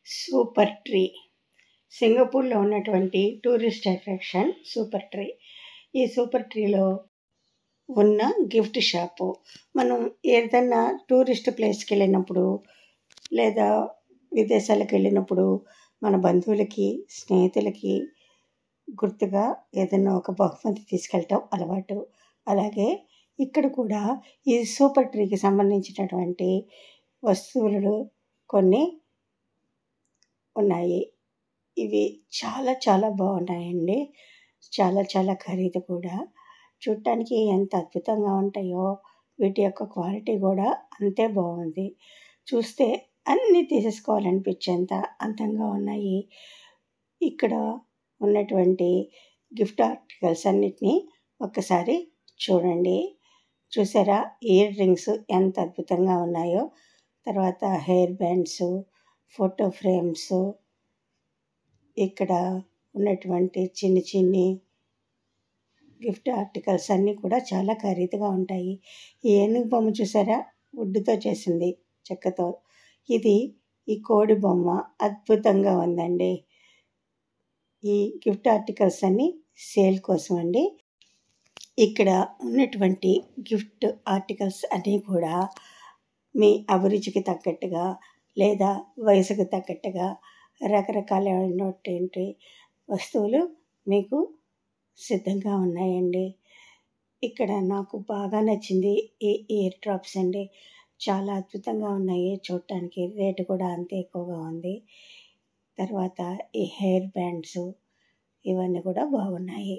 Super tree. సింగపూర్లో ఉన్నటువంటి tourist attraction super tree. ఈ సూపర్ ట్రీలో ఉన్న గిఫ్ట్ షాపు. మనం ఏదైనా టూరిస్ట్ ప్లేస్కి వెళ్ళినప్పుడు లేదా విదేశాలకు వెళ్ళినప్పుడు మన బంధువులకి, స్నేహితులకి గుర్తుగా ఏదైనా ఒక బహుమతి తీసుకెళ్ళటం అలవాటు. అలాగే ఇక్కడ కూడా ఈ సూపర్ ట్రీకి సంబంధించినటువంటి వస్తువులు కొన్ని ఉన్నాయి. ఇవి చాలా చాలా బాగున్నాయండి. చాలా చాలా ఖరీదు కూడా. చూడటానికి ఎంత అద్భుతంగా ఉంటాయో వీటి యొక్క క్వాలిటీ కూడా అంతే బాగుంది. చూస్తే అన్నీ తీసేసుకోవాలనిపించేంత అందంగా ఉన్నాయి. ఇక్కడ ఉన్నటువంటి గిఫ్ట్ ఆర్టికల్స్ అన్నిటినీ ఒక్కసారి చూడండి. చూసారా, ఇయర్ రింగ్స్ ఎంత అద్భుతంగా ఉన్నాయో. తర్వాత హెయిర్ బ్యాండ్స్, ఫోటో ఫ్రేమ్స్, ఇక్కడ ఉన్నటువంటి చిన్ని చిన్ని గిఫ్ట్ ఆర్టికల్స్ అన్నీ కూడా చాలా ఖరీదుగా ఉంటాయి. ఈ ఏనుగు బొమ్మ చూసారా, వుడ్తో చేసింది, చెక్కతో. ఈ కోడి బొమ్మ అద్భుతంగా ఉందండి. ఈ గిఫ్ట్ ఆర్టికల్స్ అన్నీ సేల్ కోసం అండి. ఇక్కడ ఉన్నటువంటి గిఫ్ట్ ఆర్టికల్స్ అన్నీ కూడా మీ అభిరుచికి తగ్గట్టుగా లేదా వయసుకు తగ్గట్టుగా రకరకాలైనటువంటి వస్తువులు మీకు సిద్ధంగా ఉన్నాయండి. ఇక్కడ నాకు బాగా నచ్చింది ఈ ఇయర్ డ్రాప్స్ అండి. చాలా అద్భుతంగా ఉన్నాయి చూడటానికి. రేటు కూడా అంతే ఎక్కువగా ఉంది. తర్వాత ఈ హెయిర్ బ్యాండ్స్ ఇవన్నీ కూడా బాగున్నాయి.